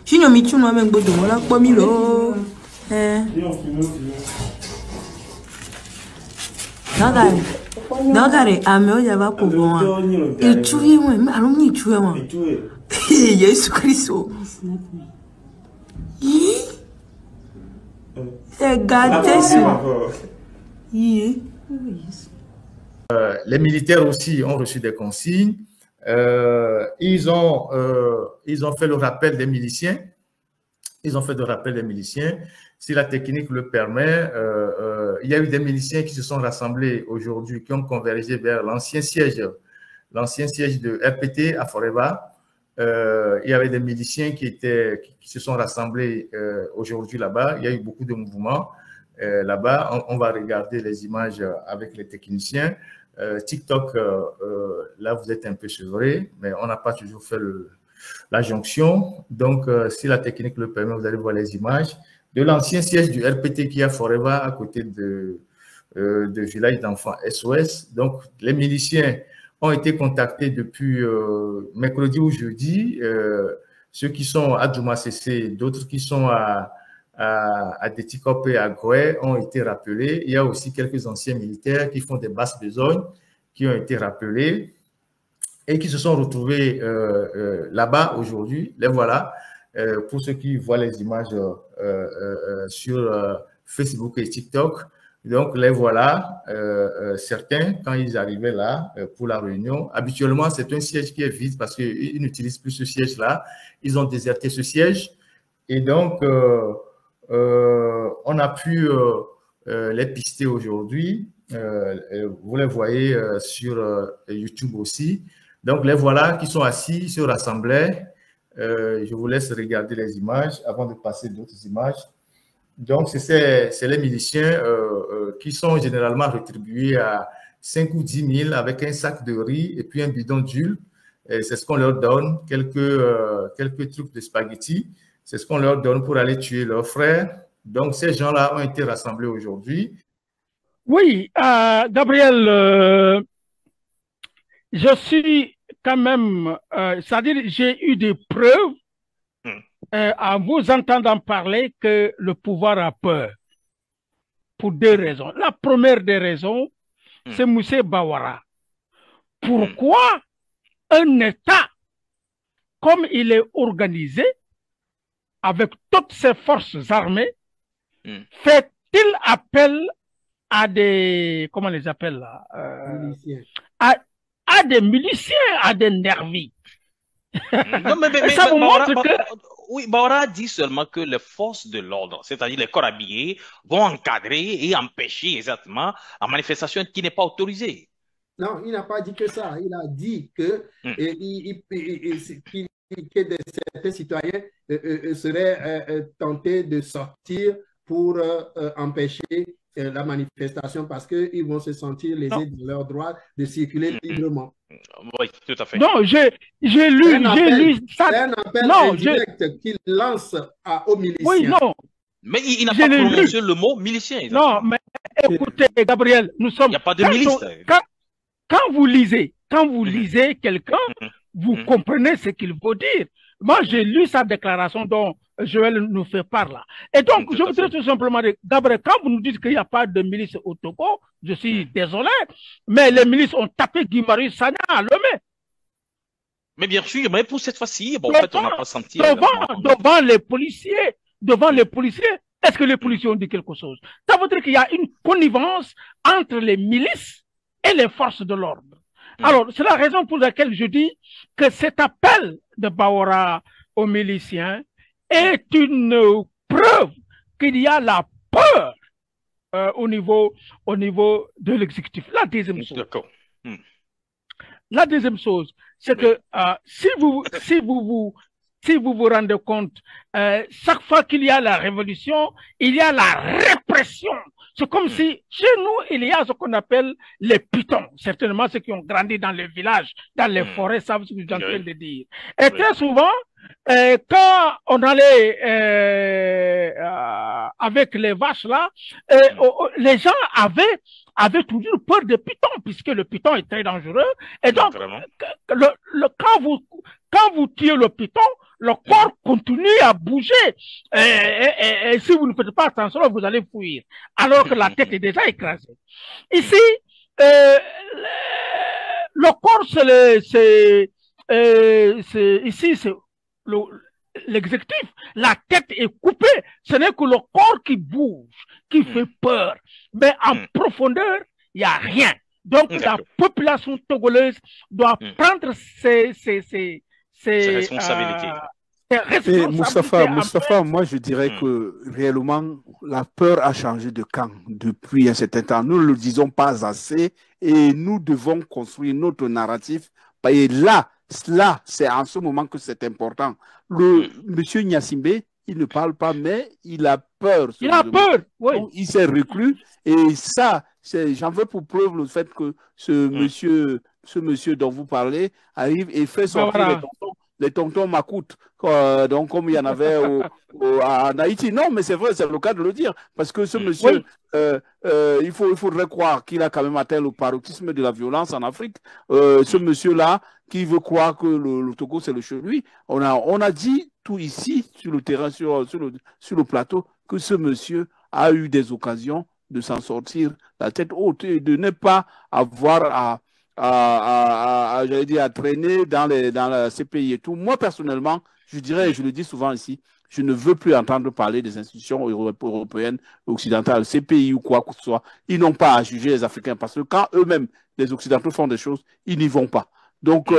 Sinon, tu n'as même pas de moi là, pas milo. Nagare, ameo ya va pouvoir. Et tu es moi, allons y tu es moi. Jésus Christ. C'est gâté ça. Les militaires aussi ont reçu des consignes. Ils ont fait le rappel des miliciens. Ils ont fait le rappel des miliciens. Si la technique le permet, il y a eu des miliciens qui se sont rassemblés aujourd'hui, qui ont convergé vers l'ancien siège de RPT à Foreba. Il y avait des miliciens qui se sont rassemblés aujourd'hui là-bas. Il y a eu beaucoup de mouvements là-bas. On va regarder les images avec les techniciens. TikTok, là, vous êtes un peu sevré, mais on n'a pas toujours fait la jonction. Donc, si la technique le permet, vous allez voir les images de l'ancien siège du RPT qui est à Foreva, à côté de village d'enfants SOS. Donc, les miliciens ont été contactés depuis mercredi ou jeudi. Ceux qui sont à Djouma CC, d'autres qui sont à Detikop et à Goé ont été rappelés. Il y a aussi quelques anciens militaires qui font des basses besognes qui ont été rappelés et qui se sont retrouvés là-bas aujourd'hui. Les voilà. Pour ceux qui voient les images sur Facebook et TikTok. Donc, les voilà, certains, quand ils arrivaient là pour la réunion, habituellement, c'est un siège qui est vide parce qu'ils n'utilisent plus ce siège-là. Ils ont déserté ce siège. Et donc, on a pu les pister aujourd'hui. Vous les voyez sur YouTube aussi. Donc, les voilà qui sont assis, ils se rassemblaient. Je vous laisse regarder les images avant de passer d'autres images. Donc, c'est les miliciens qui sont généralement rétribués à 5 ou 10 000 avec un sac de riz et puis un bidon d'huile. C'est ce qu'on leur donne, quelques trucs de spaghettis. C'est ce qu'on leur donne pour aller tuer leurs frères. Donc, ces gens-là ont été rassemblés aujourd'hui. Oui, Gabriel, je suis quand même, c'est-à-dire j'ai eu des preuves en vous entendant parler que le pouvoir a peur pour deux raisons. La première des raisons, c'est Moussé Bawara. Pourquoi un État, comme il est organisé, avec toutes ses forces armées, fait-il appel à des, comment on les appelle là, à des miliciens, à des nervis? Non, mais ça vous montre que... Oui, Bawara dit seulement que les forces de l'ordre, c'est-à-dire les corps habillés, vont encadrer et empêcher exactement la manifestation qui n'est pas autorisée. Non, il n'a pas dit que ça. Il a dit que, que certains citoyens seraient tentés de sortir pour empêcher la manifestation parce qu'ils vont se sentir lésés de leur droit de circuler librement. Oui, tout à fait. Non, j'ai lu ça. C'est un appel indirect qu'il lance aux miliciens. Oui, non. Mais il n'a pas prononcé le mot milicien. Exactement. Non, mais écoutez, Gabriel, nous sommes... Il n'y a pas de milice. Quand vous lisez quelqu'un, vous comprenez ce qu'il veut dire. Moi, j'ai lu sa déclaration dont Joël nous fait part là. Et donc, je voudrais tout simplement dire, Gabriel, quand vous nous dites qu'il n'y a pas de milice au Togo, je suis désolé, mais les milices ont tapé Guy-Marius Sagna à Lomé. Mais bien sûr, mais pour cette fois-ci, bon, en fait, on n'a pas senti... Devant les policiers, est-ce que les policiers ont dit quelque chose? Ça veut dire qu'il y a une connivence entre les milices et les forces de l'ordre. Alors, c'est la raison pour laquelle je dis que cet appel de Bawara aux miliciens est une preuve qu'il y a la peur au niveau de l'exécutif. La deuxième chose. D'accord. La deuxième chose, c'est que si vous vous rendez compte, chaque fois qu'il y a la révolution, il y a la répression. C'est comme si chez nous, il y a ce qu'on appelle les pitons. Certainement, ceux qui ont grandi dans les villages, dans les forêts, savent ce que je suis en train de dire. Et très souvent, quand on allait avec les vaches là, les gens avaient toujours peur de python, puisque le python est très dangereux. Et donc, quand vous tuez le python, le corps continue à bouger. Et si vous ne faites pas attention, vous allez fuir. Alors que la tête est déjà écrasée. Ici, le corps, ici, c'est l'exécutif. La tête est coupée. Ce n'est que le corps qui bouge, qui fait peur. Mais en profondeur, il n'y a rien. Donc, la population togolaise doit prendre ses responsabilités. Et Moustapha, moi je dirais que réellement la peur a changé de camp depuis un certain temps. Nous ne le disons pas assez et nous devons construire notre narratif. Et là, c'est en ce moment que c'est important. Monsieur Gnassingbé, il ne parle pas, mais il a peur. Il a peur, oui. Donc, il s'est reclus et ça, j'en veux pour preuve le fait que ce monsieur dont vous parlez arrive et fait sortir les tontons macoutes, donc comme il y en avait en Haïti. Non, mais c'est vrai, c'est le cas de le dire, parce que ce monsieur, il faudrait croire qu'il a quand même atteint le paroxysme de la violence en Afrique. Ce monsieur-là, qui veut croire que le Togo, c'est le chez lui, on a dit tout ici, sur le terrain, sur le plateau, que ce monsieur a eu des occasions de s'en sortir la tête haute et de ne pas avoir j'allais dire, à traîner dans ces pays et tout. Moi, personnellement, je dirais, et je le dis souvent ici, je ne veux plus entendre parler des institutions européennes, occidentales, ces pays ou quoi que ce soit. Ils n'ont pas à juger les Africains parce que quand eux-mêmes, les Occidentaux font des choses, ils n'y vont pas. Donc,